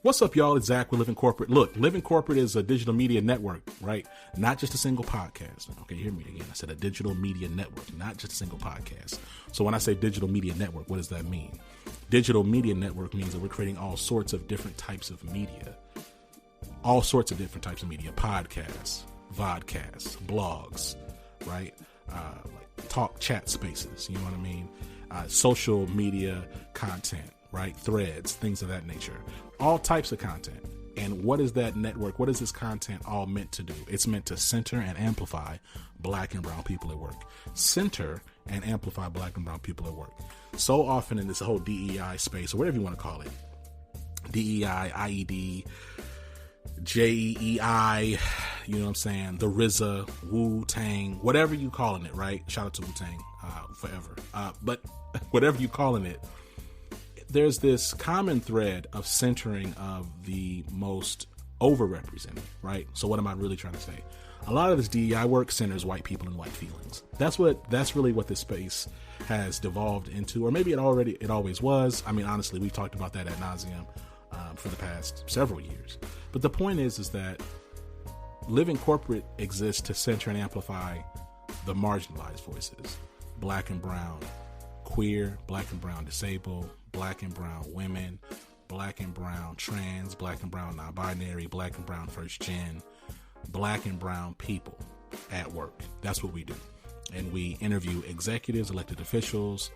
What's up, y'all? It's Zach with Living Corporate. Look, Living Corporate is a digital media network, right? Not just a single podcast. Okay, hear me again. I said a digital media network, not just a single podcast. So when I say digital media network, what does that mean? Digital media network means that we're creating all sorts of different types of media. All sorts of different types of media. Podcasts, vodcasts, blogs, right? Like talk chat spaces, you know what I mean? Social media content, right? Threads, things of that nature. All types of content. And what is that network? What is this content all meant to do? It's meant to center and amplify Black and brown people at work. Center and amplify Black and brown people at work. So often in this whole DEI space, or whatever you want to call it, DEI, IED, JEI, you know what I'm saying? The RZA, Wu-Tang, whatever you calling it, right? Shout out to Wu-Tang forever. But whatever you calling it, there's this common thread of centering of the most overrepresented, right? So what am I really trying to say? A lot of this DEI work centers white people and white feelings. That's really what this space has devolved into, or maybe it always was. I mean, honestly, we've talked about that ad nauseum for the past several years. But the point is that Living Corporate exists to center and amplify the marginalized voices, Black and brown, queer, Black and brown disabled, Black and brown women, Black and brown trans, Black and brown non-binary, Black and brown first gen, Black and brown people at work. That's what we do. And we interview executives, elected officials,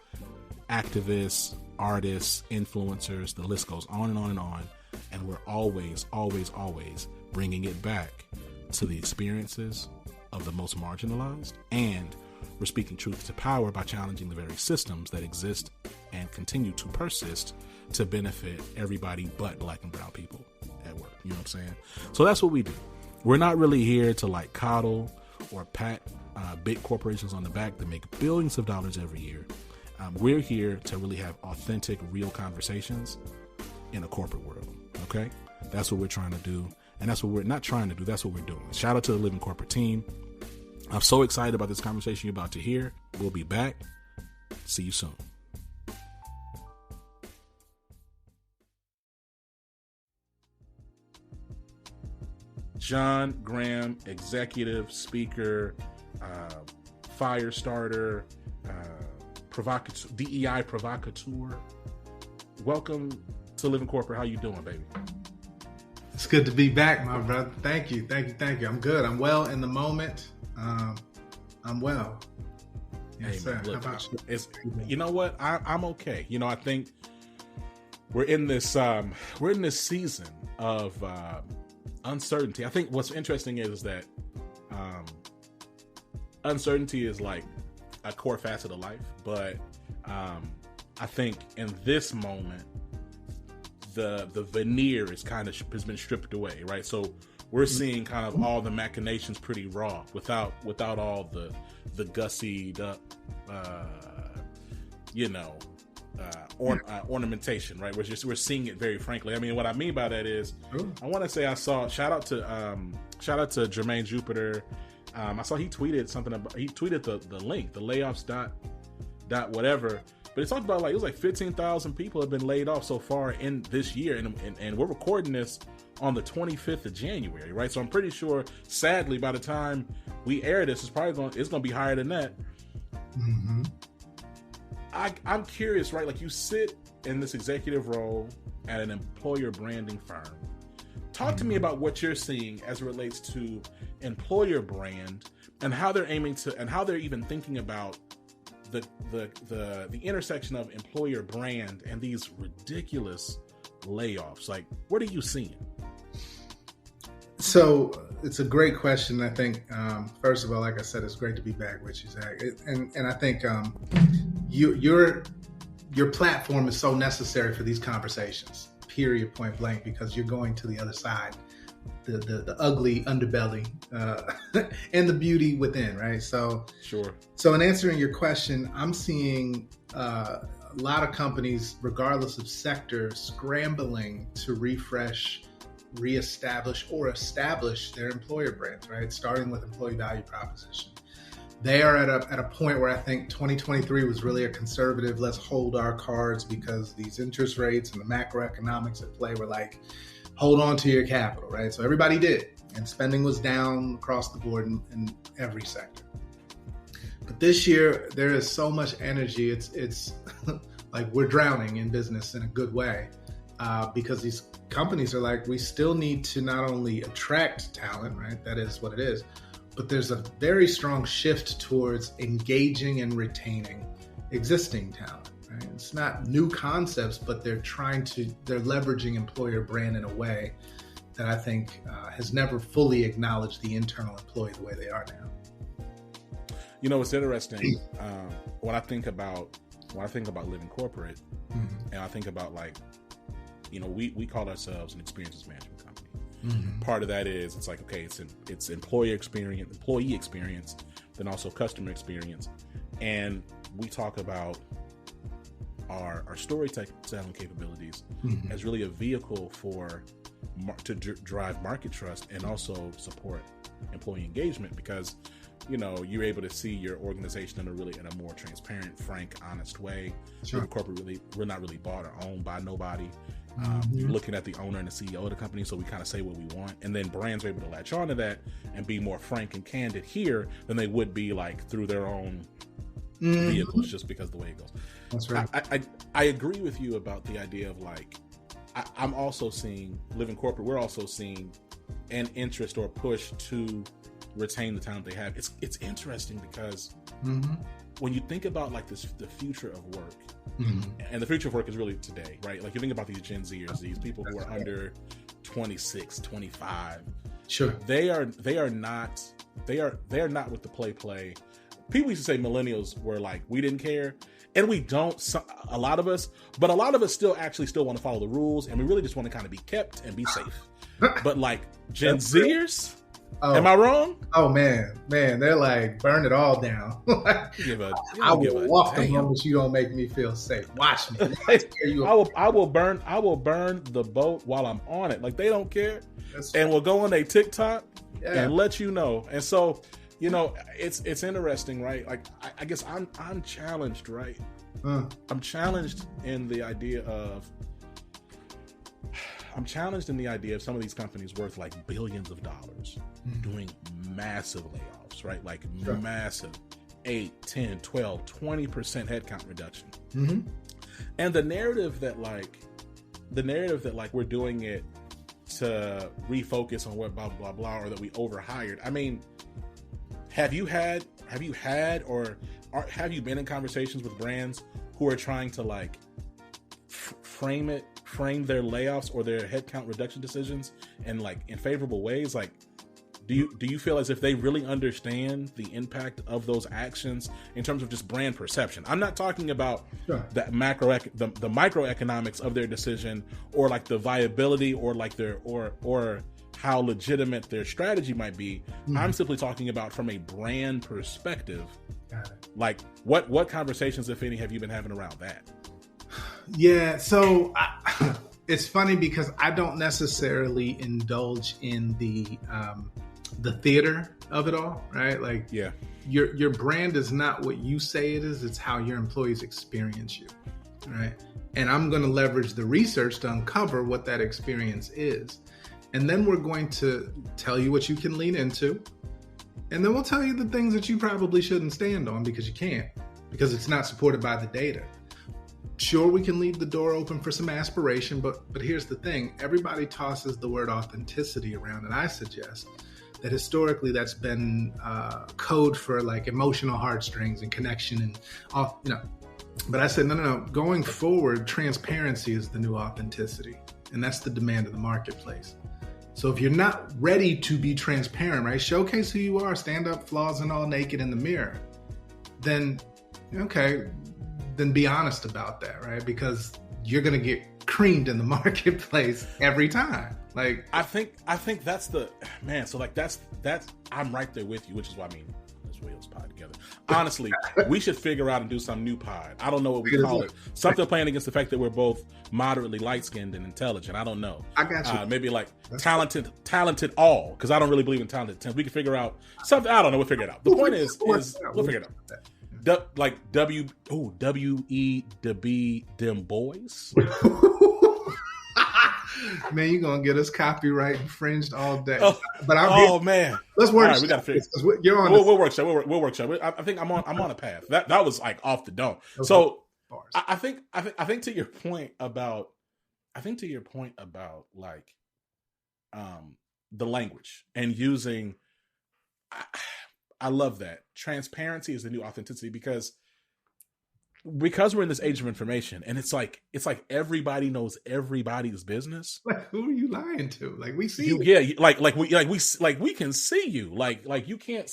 activists, artists, influencers, the list goes on and on and on. And we're always, always, always bringing it back to the experiences of the most marginalized, and we're speaking truth to power by challenging the very systems that exist and continue to persist to benefit everybody but Black and brown people at work. You know what I'm saying? So that's what we do. We're not really here to like coddle or pat big corporations on the back that make billions of dollars every year. We're here to really have authentic, real conversations in a corporate world. Okay? That's what we're trying to do. And that's what we're not trying to do. That's what we're doing. Shout out to the Living Corporate team. I'm so excited about this conversation you're about to hear. We'll be back. See you soon. John Graham, executive, speaker, fire starter, DEI provocateur. Welcome to Living Corporate. How you doing, baby? It's good to be back, my brother. Thank you. I'm good. I'm well in the moment. I'm well. Yes, hey, man, look, you know what? I'm okay. You know, I think we're in this season of uncertainty. I think what's interesting is that uncertainty is like a core facet of life, but I think in this moment the veneer has been stripped away, right? So we're seeing kind of all the machinations pretty raw, without all the gussied up, ornamentation, right? We're seeing it very frankly. I mean, what I mean by that is, I want to say I saw shout out to Jermaine Jupiter. I saw he tweeted something about, he tweeted the link, the layoffs dot whatever. But it talked about it was like 15,000 people have been laid off so far in this year, and we're recording this on the 25th of January, right? So I'm pretty sure, sadly, by the time we air this, it's going to be higher than that. Mm-hmm. I'm curious, right? Like, you sit in this executive role at an employer branding firm. Talk to me about what you're seeing as it relates to employer brand and how they're aiming to, and how they're even thinking about the intersection of employer brand and these ridiculous layoffs. Like, what are you seeing? So it's a great question. I think, first of all, like I said, it's great to be back with you, Zach. And I think your platform is so necessary for these conversations, period, point blank, because you're going to the other side, the ugly underbelly and the beauty within, right? So, sure. So in answering your question, I'm seeing a lot of companies, regardless of sector, scrambling to refresh, reestablish, or establish their employer brands, right? Starting with employee value proposition. They are at a point where I think 2023 was really a conservative, let's hold our cards because these interest rates and the macroeconomics at play were like, hold on to your capital, right? So everybody did, and spending was down across the board in every sector. But this year, there is so much energy. It's like we're drowning in business in a good way, because these companies are like, we still need to not only attract talent, right? That is what it is. But there's a very strong shift towards engaging and retaining existing talent, right? It's not new concepts, but they're leveraging employer brand in a way that I think has never fully acknowledged the internal employee the way they are now. You know, it's interesting when I think about living corporate, and I think about, like, you know, we call ourselves an experiences management company. Part of that is, it's like, okay, it's employee experience, then also customer experience, and we talk about our storytelling capabilities as really a vehicle to drive market trust and also support employee engagement, because, you know, you're able to see your organization in a more transparent, frank, honest way. Sure. Corporate we're not really bought or owned by nobody. You're looking at the owner and the CEO of the company, so we kind of say what we want, and then brands are able to latch on to that and be more frank and candid here than they would be, like, through their own vehicles, just because of the way it goes. That's right. I agree with you about the idea of, like, I'm also seeing, living corporate, we're also seeing an interest or push to retain the talent they have. It's interesting because when you think about, like, the future of work, and the future of work is really today, right? Like, you think about these Gen Zers, these people who are under 26, 25. Sure. They are not with the play. People used to say millennials were like, we didn't care. And we don't, a lot of us still want to follow the rules, and we really just want to kind of be kept and be safe. But, like, Gen Zers, am I wrong? Oh man, they're like, burn it all down. I will walk the home, but you don't make me feel safe. Watch me. I will burn the boat while I'm on it. Like, they don't care, and we'll go on a TikTok and let you know. And so, you know, it's interesting, right? Like, I guess I'm challenged, right? I'm challenged in the idea of some of these companies worth, like, billions of dollars doing massive layoffs, right? Like, massive 8, 10, 12, 20% headcount reduction. And the narrative that we're doing it to refocus on what blah, blah, blah, or that we overhired. I mean, have you been in conversations with brands who are trying to, like, frame their layoffs or their headcount reduction decisions in favorable ways? Like, do you feel as if they really understand the impact of those actions in terms of just brand perception? I'm not talking about the microeconomics of their decision, or, like, the viability, or, like, or how legitimate their strategy might be. I'm simply talking about from a brand perspective. Got it. Like, what conversations, if any, have you been having around that? Yeah, so it's funny because I don't necessarily indulge in the theater of it all, right? Like, your brand is not what you say it is; it's how your employees experience you, right? And I'm going to leverage the research to uncover what that experience is, and then we're going to tell you what you can lean into, and then we'll tell you the things that you probably shouldn't stand on because you can't, because it's not supported by the data. Sure, we can leave the door open for some aspiration, but here's the thing. Everybody tosses the word authenticity around, and I suggest that historically that's been code for, like, emotional heartstrings and connection and all, you know. But I said, no. Going forward, transparency is the new authenticity, and that's the demand of the marketplace. So if you're not ready to be transparent, right, showcase who you are, stand up, flaws and all, naked in the mirror, then, okay, then be honest about that, right? Because you're going to get creamed in the marketplace every time. Like, I think that's the, man. So, like, that's, I'm right there with you, which is why, I mean, let's wheel this pod together. Honestly, we should figure out and do some new pod. I don't know what we call it. Something playing against the fact that we're both moderately light-skinned and intelligent. I don't know. I got you. Maybe, like, talented all, because I don't really believe in talented. We can figure out something. I don't know. We'll figure it out. The point is we'll figure it out. Like W.E. DeB, them boys. Man, you're gonna get us copyright infringed all day. Oh, But man. Let's work. All right, we got to fix. You're on. We'll workshop. We'll workshop. I think I'm on a path. That was like off the dome. Okay. So I think to your point about like the language and using. I love that. Transparency is the new authenticity because we're in this age of information, and it's like everybody knows everybody's business. Like, who are you lying to? Like, we see you. Yeah, we can see you. Like you can't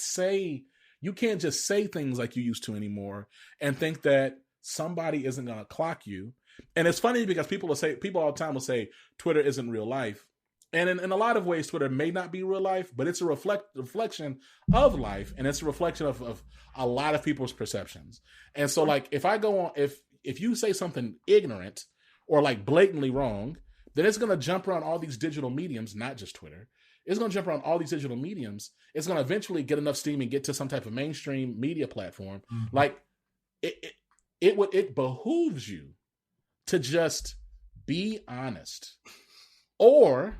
just say things like you used to anymore and think that somebody isn't going to clock you. And it's funny because people all the time will say Twitter isn't real life. And in a lot of ways, Twitter may not be real life, but it's a reflection of life, and it's a reflection of a lot of people's perceptions. And so, like, if I go on, if you say something ignorant or like blatantly wrong, then it's going to jump around all these digital mediums, not just Twitter. It's going to jump around all these digital mediums. It's going to eventually get enough steam and get to some type of mainstream media platform. Mm-hmm. Like, it behooves you to just be honest, or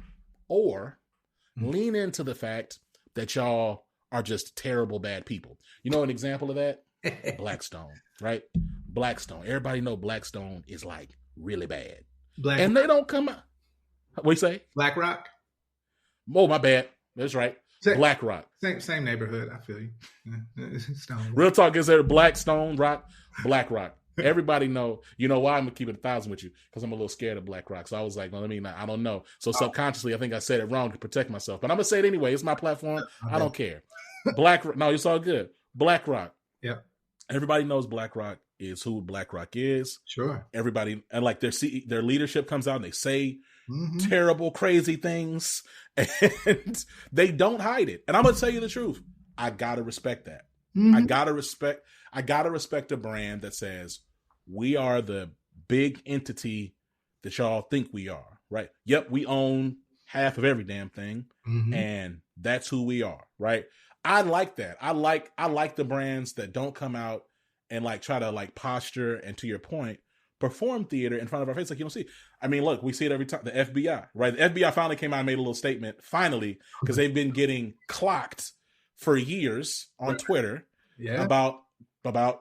lean into the fact that y'all are just terrible, bad people. You know an example of that? Blackstone, right? Blackstone. Everybody know Blackstone is like really bad. And they don't come out. What you say? BlackRock? Oh, my bad. That's right. BlackRock. Same neighborhood. I feel you. Real talk is there Blackstone, BlackRock. Everybody know, you know why I'm gonna keep it 1,000 with you, because I'm a little scared of BlackRock. So I was like, well, I don't know. So subconsciously, I think I said it wrong to protect myself, but I'm gonna say it anyway. It's my platform. Okay. I don't care. BlackRock. No, it's all good. BlackRock. Yeah. Everybody knows BlackRock is who BlackRock is. Sure. Everybody, and like their leadership comes out and they say terrible, crazy things, and they don't hide it. And I'm gonna tell you the truth. I gotta respect that. Mm-hmm. I gotta respect a brand that says, we are the big entity that y'all think we are, right? Yep, we own half of every damn thing, and that's who we are, right? I like that. I like the brands that don't come out and like try to like posture and, to your point, perform theater in front of our face like you don't see. I mean, look, we see it every time. The FBI, right? The FBI finally came out and made a little statement, finally, because they've been getting clocked for years on Twitter about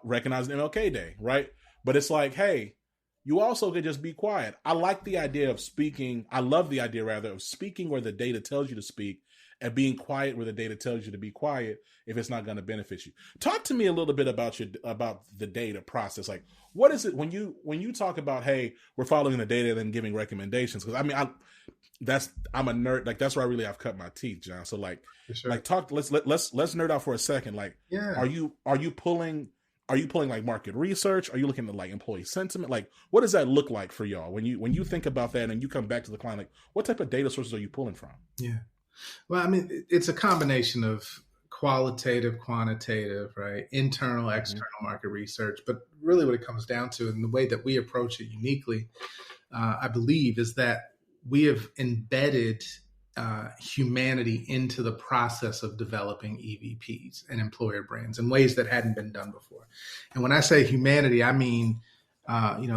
recognizing MLK Day, right? But it's like, hey, you also could just be quiet. I like the idea of speaking. I love the idea, rather, of speaking where the data tells you to speak and being quiet where the data tells you to be quiet if it's not going to benefit you. Talk to me a little bit about the data process. Like, what is it when you talk about, hey, we're following the data and then giving recommendations? Because I mean, I'm a nerd. Like, that's where I really have cut my teeth, John. So like, let's nerd out for a second. Like, are you pulling like market research? Are you looking at like employee sentiment? Like, what does that look like for y'all when you think about that and you come back to the client? Like, what type of data sources are you pulling from? Yeah. Well, I mean, it's a combination of qualitative, quantitative, right? Internal, external market research. But really what it comes down to, and the way that we approach it uniquely, I believe, is that we have embedded humanity into the process of developing EVPs and employer brands in ways that hadn't been done before. And when I say humanity, I mean,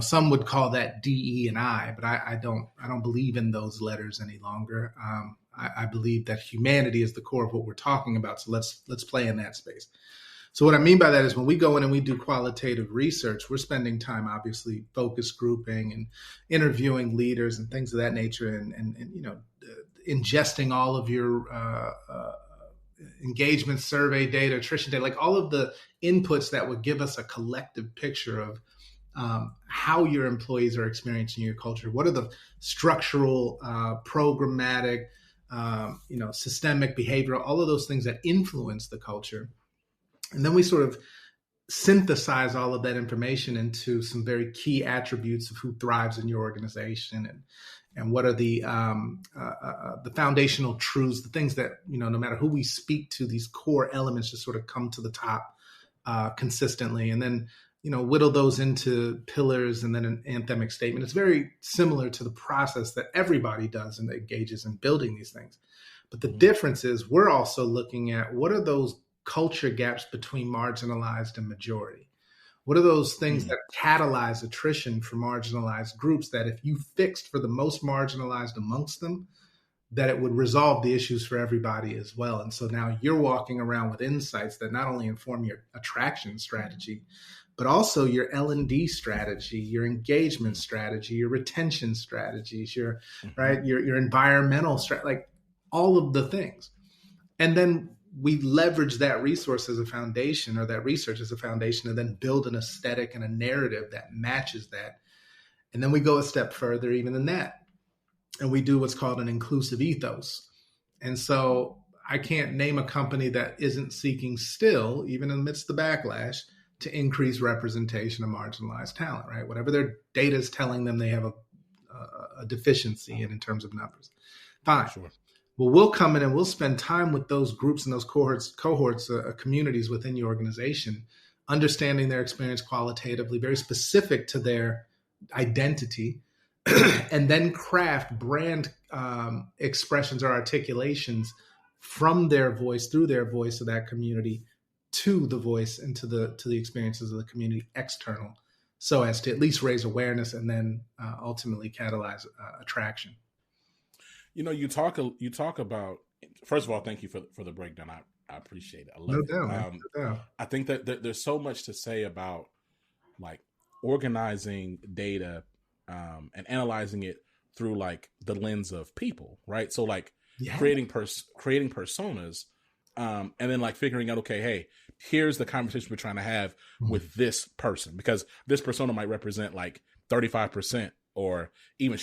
some would call that DE&I, but I don't believe in those letters any longer. I believe that humanity is the core of what we're talking about. So let's play in that space. So what I mean by that is when we go in and we do qualitative research, we're spending time, obviously, focus grouping and interviewing leaders and things of that nature, and ingesting all of your engagement survey data, attrition data, like all of the inputs that would give us a collective picture of how your employees are experiencing your culture. What are the structural, programmatic, systemic, behavioral, all of those things that influence the culture. And then we sort of synthesize all of that information into some very key attributes of who thrives in your organization and what are the foundational truths, the things that, no matter who we speak to, these core elements just sort of come to the top consistently. And then, whittle those into pillars and then an anthemic statement. It's very similar to the process that everybody does and engages in building these things. But the difference is we're also looking at what are those culture gaps between marginalized and majority? What are those things Mm. that catalyze attrition for marginalized groups that if you fixed for the most marginalized amongst them, that it would resolve the issues for everybody as well. And so now you're walking around with insights that not only inform your attraction strategy, but also your L&D strategy, your engagement strategy, your retention strategies, your right, your environmental strategy, like all of the things. And then we leverage that resource as a foundation, or that research as a foundation, and then build an aesthetic and a narrative that matches that. And then we go a step further even than that, and we do what's called an inclusive ethos. And so I can't name a company that isn't seeking still, even amidst the backlash, to increase representation of marginalized talent, right? Whatever their data is telling them they have a deficiency in terms of numbers. Fine. Sure. Well, we'll come in and we'll spend time with those groups and those cohorts, communities within your organization, understanding their experience qualitatively, very specific to their identity, and then craft brand expressions or articulations from their voice, through their voice of that community, to the voice and to the experiences of the community external, so as to at least raise awareness and then ultimately catalyze attraction. You know, you talk about, first of all, thank you for the breakdown. I appreciate it. I love No it. doubt, no doubt. I think that there's so much to say about like organizing data and analyzing it through like the lens of people, right? So like creating personas, and then like figuring out, okay, hey, here's the conversation we're trying to have with this person, because this persona might represent like 35%, or even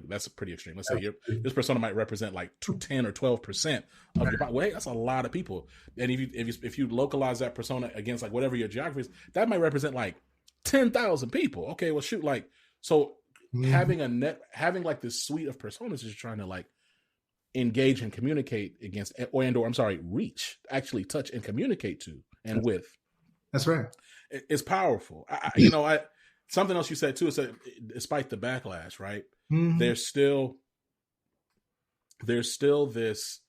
that's pretty extreme. Let's say this persona might represent like 10 or 12% of your. Well, hey, that's a lot of people. And if you localize that persona against like whatever your geography is, that might represent like 10,000 people. Okay, well, shoot, like so. Having like this suite of personas is trying to like engage and communicate against, reach, actually touch and communicate to and with. That's right. It's powerful. Something else you said too is that despite the backlash, right? Mm-hmm. There's still this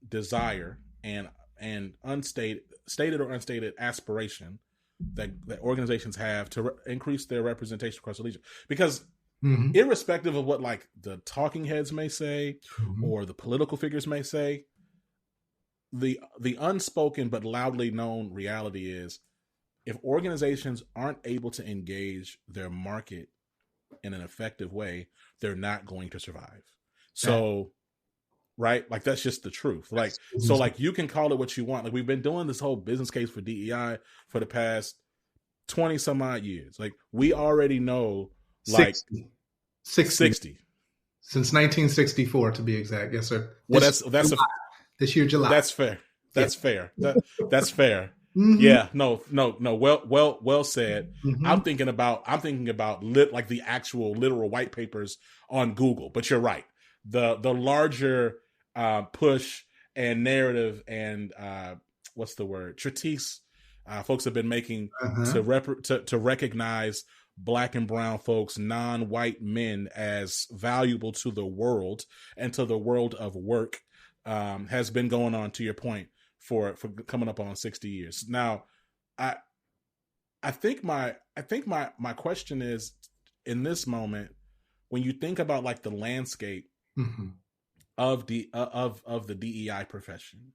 desire and stated or unstated aspiration that organizations have to increase their representation across the region, because irrespective of what like the talking heads may say or the political figures may say, the unspoken but loudly known reality is, if organizations aren't able to engage their market in an effective way, they're not going to survive. So right? Like that's just the truth. Like, so like you can call it what you want. Like we've been doing this whole business case for DEI for the past 20 some odd years. Like we already know like 60. Since 1964 to be exact. Yes, sir. Well, this year, July. That's fair. That's fair. That's fair. Yeah, no. Well said. I'm thinking about like the actual literal white papers on Google, but you're right. The larger push and narrative and what's the word, treatise folks have been making to recognize Black and brown folks, non-white men, as valuable to the world and to the world of work has been going on, to your point, for coming up on 60 years. Now, I think my question is, in this moment, when you think about like the landscape of the DEI profession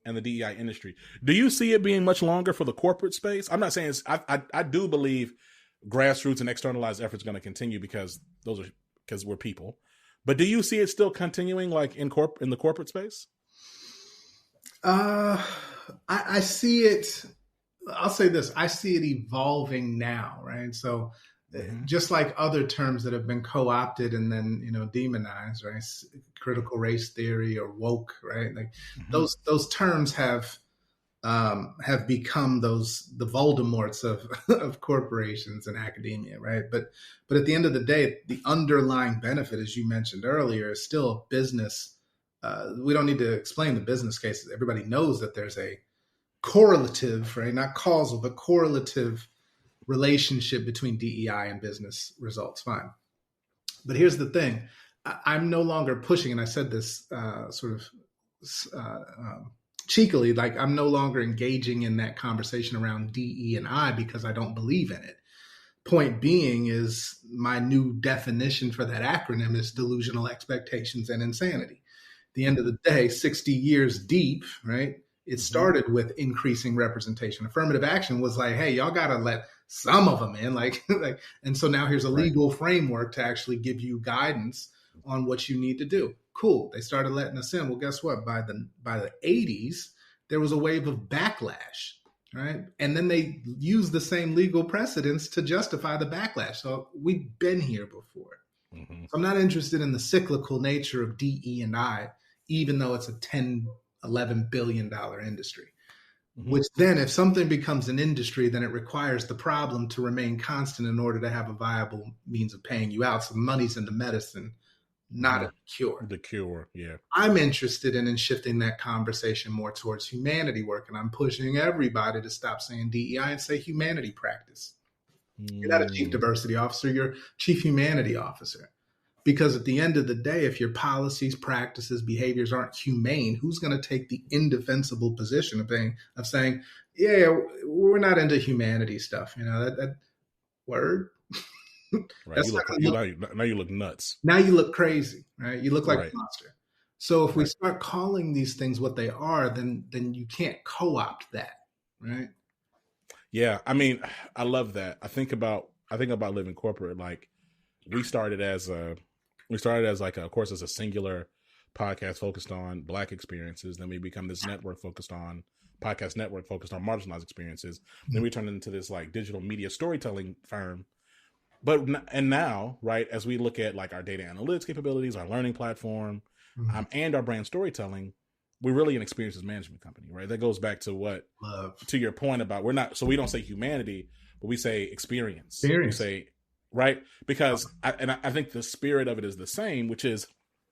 and the DEI industry, do you see it being much longer for the corporate space? I'm not saying I do believe grassroots and externalized efforts are going to continue because we're people, but do you see it still continuing like in the corporate space? I see it. I'll say this: I see it evolving now, right? So, just like other terms that have been co-opted and then demonized, right? Critical race theory or woke, right? Like those terms have become the Voldemorts of corporations and academia, right? But at the end of the day, the underlying benefit, as you mentioned earlier, is still business. We don't need to explain the business cases. Everybody knows that there's a correlative, right? Not causal, but correlative relationship between DEI and business results. Fine. But here's the thing. I'm no longer pushing, and I said this cheekily, like I'm no longer engaging in that conversation around DE&I because I don't believe in it. Point being is my new definition for that acronym is delusional expectations and insanity. At the end of the day, 60 years deep, right? It started with increasing representation. Affirmative action was like, hey, y'all got to let some of them in. And so now here's a legal framework to actually give you guidance on what you need to do. Cool. They started letting us in. Well, guess what? By the 80s, there was a wave of backlash, right? And then they used the same legal precedents to justify the backlash. So we've been here before. So I'm not interested in the cyclical nature of DE&I, even though it's a $10, $11 billion industry. Which then, if something becomes an industry, then it requires the problem to remain constant in order to have a viable means of paying you out. So money's in the medicine, not a cure. The cure, yeah. I'm interested in shifting that conversation more towards humanity work, and I'm pushing everybody to stop saying DEI and say humanity practice. You're not a chief diversity officer, you're chief humanity officer. Because at the end of the day, if your policies, practices, behaviors aren't humane, who's going to take the indefensible position of saying, yeah, we're not into humanity stuff? You know, that word. Right. Now you look nuts. Now you look crazy, right? You look like a monster. So if we start calling these things what they are, then you can't co-opt that, right? Yeah, I mean, I love that. I think about living corporate. Like we started as like of course as a singular podcast focused on Black experiences. Then we become this podcast network focused on marginalized experiences. Then we turned into this like digital media storytelling firm. And now, right, as we look at like our data analytics capabilities, our learning platform, and our brand storytelling, we're really an experiences management company, right? That goes back to to your point about we don't say humanity, but we say experience. We say, right? Because I think the spirit of it is the same, which is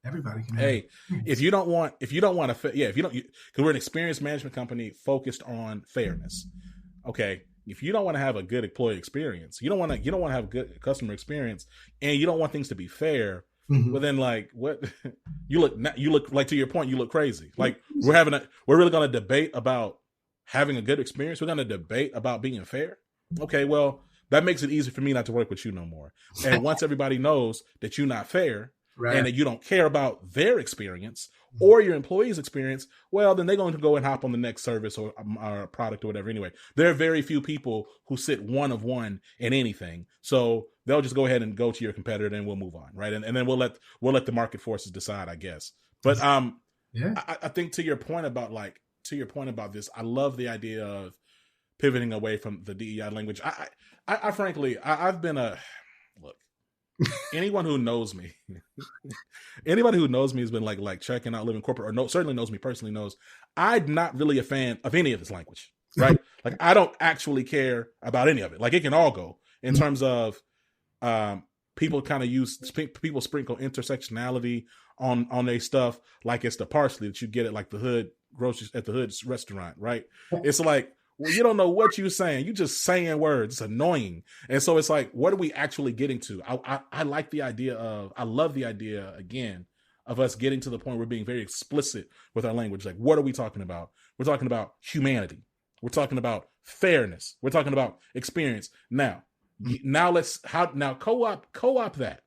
everybody can. Hey, if you don't want to, because we're an experience management company focused on fairness. Okay. If you don't want to have a good employee experience, you don't want to have a good customer experience, and you don't want things to be fair, well then like what you look like, to your point, you look crazy. Like we're really going to debate about having a good experience. We're going to debate about being fair. Okay. Well, that makes it easy for me not to work with you no more. And once everybody knows that you're not fair, and that you don't care about their experience or your employees' experience, well, then they're going to go and hop on the next service or product or whatever. Anyway, there are very few people who sit one of one in anything. So they'll just go ahead and go to your competitor and we'll move on. Right. And then we'll let the market forces decide, I guess. But I think to your point about this, I love the idea of pivoting away from the DEI language. I frankly, I've been anyone who knows me has been like checking out Living Corporate, or certainly knows me personally, knows I'm not really a fan of any of this language, right? Like I don't actually care about any of it. Like it can all go in terms of people sprinkle intersectionality on their stuff like it's the parsley that you get at like the hood groceries at the hood restaurant, right? It's like, well, you don't know what you're saying. You just saying words. It's annoying. And so it's like, what are we actually getting to? I like the idea I love the idea, again, of us getting to the point where we're being very explicit with our language. Like, what are we talking about? We're talking about humanity. We're talking about fairness. We're talking about experience. Now co-op that.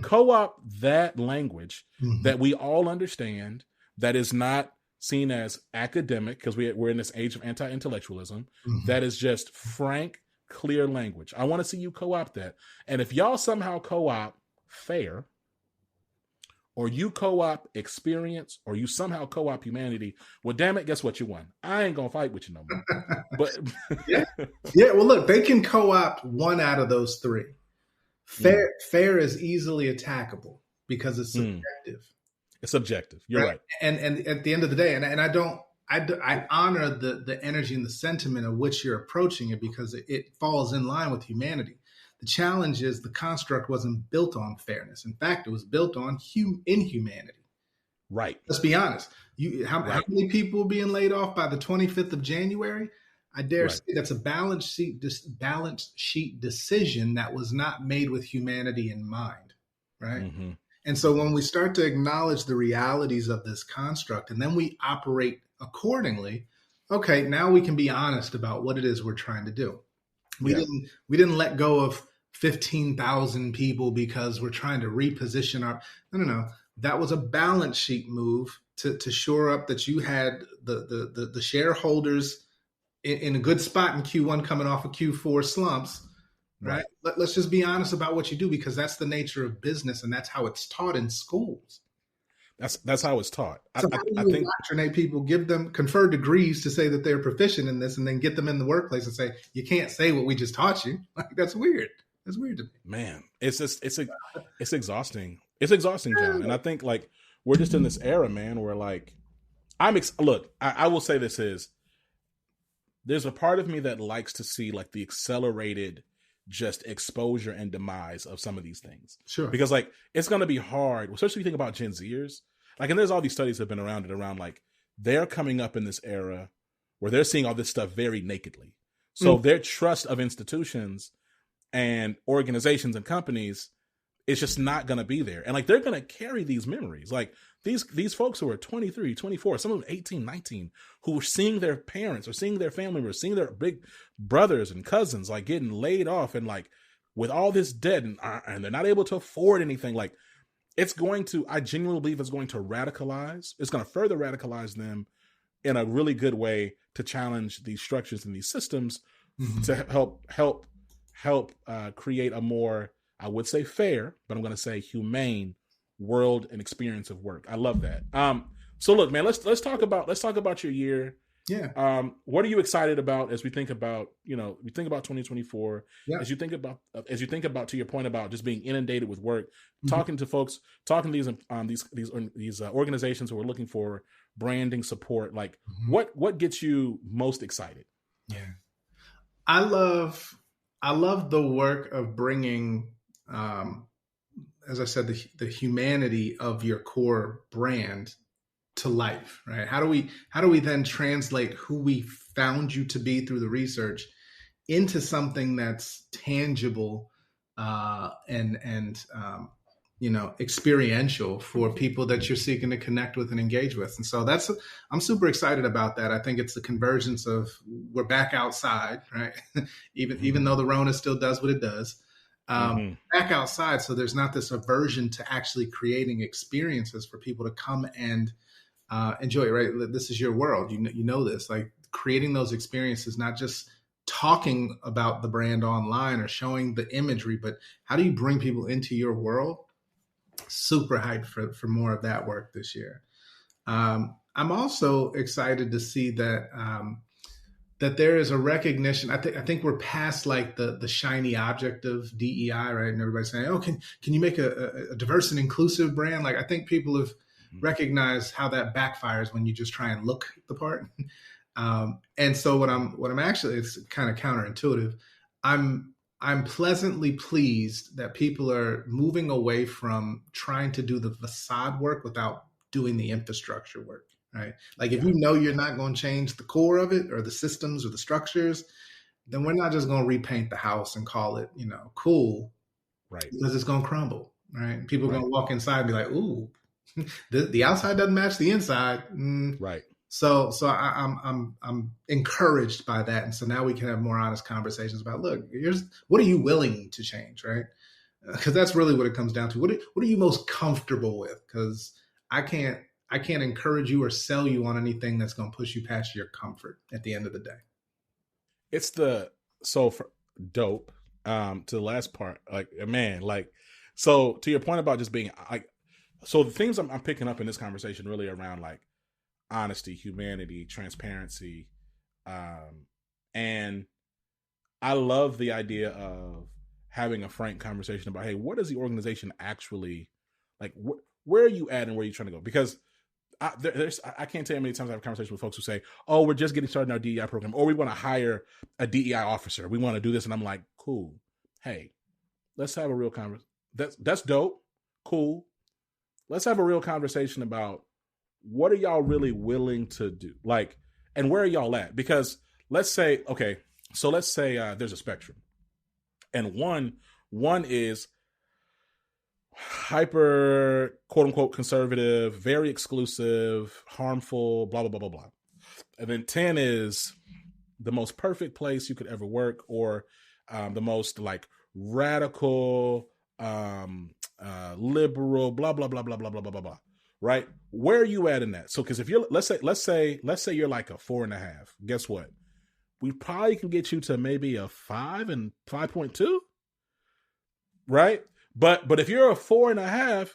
Co-op that language that we all understand, that is not seen as academic, because we're in this age of anti-intellectualism, that is just frank, clear language. I want to see you co-opt that. And if y'all somehow co-opt fair, or you co-op experience, or you somehow co-op humanity, well, damn it, guess what? You won. I ain't gonna fight with you no more. But yeah. Well, look, they can co-opt one out of those three. Fair is easily attackable because it's subjective. It's subjective. You're right. And at the end of the day, and I honor the energy and the sentiment of which you're approaching it, because it falls in line with humanity. The challenge is the construct wasn't built on fairness. In fact, it was built on inhumanity. Right. Let's be honest. How many people being laid off by the 25th of January? I dare say that's a balance sheet decision that was not made with humanity in mind. Right. And so when we start to acknowledge the realities of this construct and then we operate accordingly, okay, now we can be honest about what it is we're trying to do. We didn't let go of 15,000 people because we're trying to reposition our no. That was a balance sheet move to shore up that you had the shareholders in a good spot in Q1 coming off of Q4 slumps. Right. Let's just be honest about what you do, because that's the nature of business and that's how it's taught in schools. That's how it's taught. So how do you indoctrinate people, give them confer degrees to say that they're proficient in this, and then get them in the workplace and say, you can't say what we just taught you? Like, that's weird. That's weird to me. Man, it's exhausting. It's exhausting, John. And I think like we're just in this era, man, where like I will say this is, there's a part of me that likes to see like the accelerated just exposure and demise of some of these things. Sure. Because like, it's going to be hard, especially if you think about Gen Zers. Like, and there's all these studies that have been around like they're coming up in this era where they're seeing all this stuff very nakedly. So their trust of institutions and organizations and companies is just not going to be there. And like, they're going to carry these memories. Like these folks who are 23, 24, some of them 18, 19, who are seeing their parents or seeing their family members, seeing their big brothers and cousins, like getting laid off and like with all this debt and they're not able to afford anything. Like I genuinely believe it's going to radicalize. It's going to further radicalize them in a really good way to challenge these structures and these systems to help create a more, I would say fair, but I'm going to say humane world and experience of work. I love that. So look, man, let's talk about your year. Yeah. What are you excited about as we think about, we think about 2024, as you think about, to your point about just being inundated with work, talking to folks, talking to these organizations who are looking for branding support, like what gets you most excited? Yeah. I love the work of bringing, as I said, the humanity of your core brand to life, right? How do we then translate who we found you to be through the research into something that's tangible and experiential for people that you're seeking to connect with and engage with? And so I'm super excited about that. I think it's the convergence of, we're back outside, right? even though the Rona still does what it does. Back outside, so there's not this aversion to actually creating experiences for people to come and enjoy it, right? This is your world. You know this, like creating those experiences, not just talking about the brand online or showing the imagery, but how do you bring people into your world? Super hyped for more of that work this year. I'm also excited to see that that there is a recognition. I think we're past like the shiny object of DEI, right? And everybody's saying, "Oh, can you make a diverse and inclusive brand?" Like, I think people have recognized how that backfires when you just try and look the part. And so what I'm actually, it's kind of counterintuitive. I'm pleasantly pleased that people are moving away from trying to do the facade work without doing the infrastructure work, right? Like, if you know you're not going to change the core of it or the systems or the structures, then we're not just going to repaint the house and call it, cool, right? Because it's going to crumble, right? People are going to walk inside and be like, ooh, the outside doesn't match the inside, right? So I'm encouraged by that, and so now we can have more honest conversations about, look, what are you willing to change, right? Because that's really what it comes down to. What are you most comfortable with? Because I can't encourage you or sell you on anything that's going to push you past your comfort at the end of the day. It's dope. To the last part, like, man, like, so to your point about just being like, so the things I'm picking up in this conversation really around like honesty, humanity, transparency. And I love the idea of having a frank conversation about, hey, what is the organization actually like? Where are you at and where are you trying to go? Because I can't tell you how many times I have conversations with folks who say, oh, we're just getting started in our DEI program, or we want to hire a DEI officer. We want to do this. And I'm like, cool. Hey, let's have a real conversation. That's dope. Cool. Let's have a real conversation about what are y'all really willing to do? Like, and where are y'all at? Because let's say there's a spectrum. And one is hyper, quote unquote, conservative, very exclusive, harmful, blah, blah, blah, blah, blah. And then 10 is the most perfect place you could ever work, or the most like radical, liberal, blah, blah, blah, blah, blah, blah, blah, blah, blah. Right? Where are you at in that? So, because if you're, let's say you're like a 4.5, guess what? We probably can get you to maybe a 5 and 5.2. Right? But if you're a 4.5,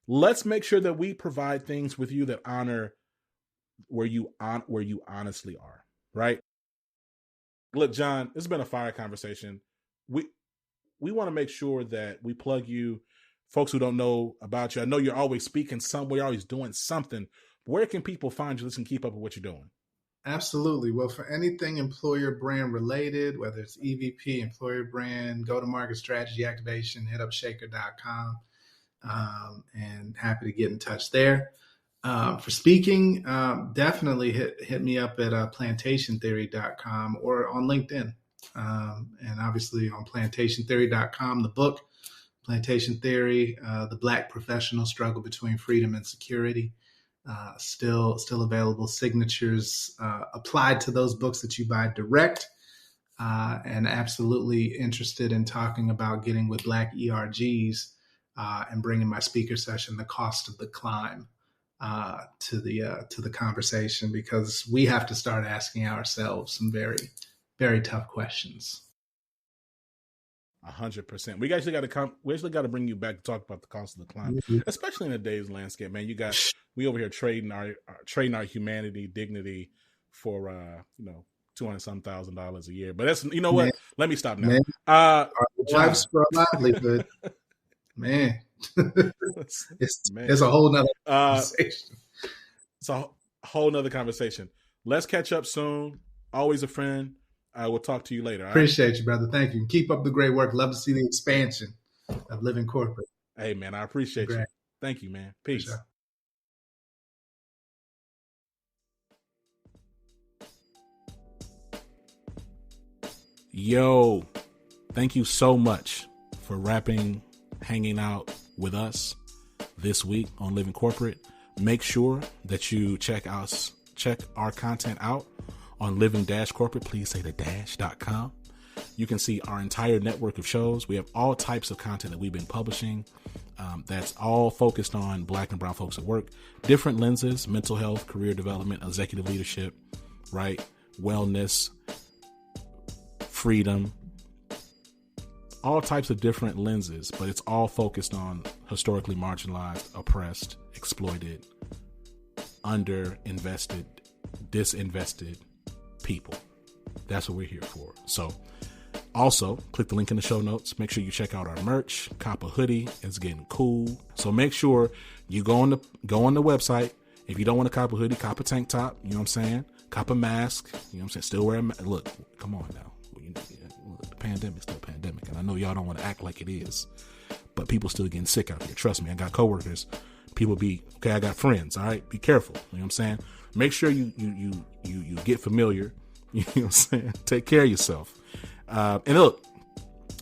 let's make sure that we provide things with you that honor where you honestly are. Right? Look, John, this has been a fire conversation. We want to make sure that we plug you. Folks who don't know about you, I know you're always speaking somewhere, you're always doing something. Where can people find you? Listen, keep up with what you're doing. Absolutely. Well, for anything employer brand related, whether it's EVP, employer brand, go-to-market strategy activation, hit up shaker.com, and happy to get in touch there. For speaking, definitely hit me up at plantationtheory.com or on LinkedIn. And obviously on plantationtheory.com, the book, Plantation Theory, The Black Professional Struggle Between Freedom and Security. Still available. Signatures applied to those books that you buy direct, and absolutely interested in talking about getting with Black ERGs and bringing my speaker session, The Cost of the Climb, to the conversation, because we have to start asking ourselves some very, very tough questions. 100%. We actually got to bring you back to talk about the cost of the climb, especially in today's landscape, man. We over here trading our humanity, dignity for $200,000 a year. But that's, you know what? Let me stop now. Life's for a livelihood, man. It's a whole nother conversation. It's a whole nother conversation. Let's catch up soon. Always a friend. I will talk to you later. Appreciate you, brother. Thank you. Keep up the great work. Love to see the expansion of Living Corporate. Hey, man, I appreciate you. Thank you, man. Peace. Sure. Yo, thank you so much for hanging out with us this week on Living Corporate. Make sure that you check our content out on living-corporate. Please say the dash.com. You can see our entire network of shows. We have all types of content that we've been publishing. That's all focused on Black and brown folks at work, different lenses: mental health, career development, executive leadership, right? Wellness, freedom, all types of different lenses, but it's all focused on historically marginalized, oppressed, exploited, underinvested, disinvested people. That's what we're here for. So also click the link in the show notes. Make sure you check out our merch. Cop a hoodie. It's getting cool. So make sure you go on the website. If you don't want to cop a hoodie, cop a tank top. You know what I'm saying? Cop a mask. You know what I'm saying? Still wear a mask. Look, come on now. The pandemic's still a pandemic. And I know y'all don't want to act like it is, but people still getting sick out here. Trust me, I got coworkers. I got friends. All right. Be careful. You know what I'm saying? Make sure you get familiar. You know what I'm saying? Take care of yourself. And look,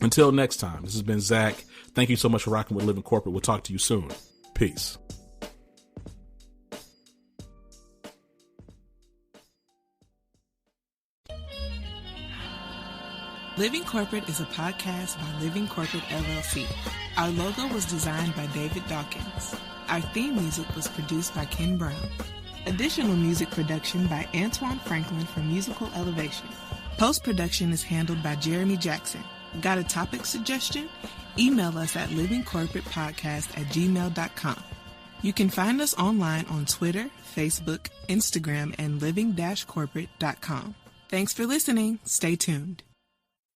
until next time, this has been Zach. Thank you so much for rocking with Living Corporate. We'll talk to you soon. Peace. Living Corporate is a podcast by Living Corporate LLC. Our logo was designed by David Dawkins. Our theme music was produced by Ken Brown. Additional music production by Antoine Franklin from Musical Elevation. Post-production is handled by Jeremy Jackson. Got a topic suggestion? Email us at livingcorporatepodcast@gmail.com. You can find us online on Twitter, Facebook, Instagram, and living-corporate.com. Thanks for listening. Stay tuned.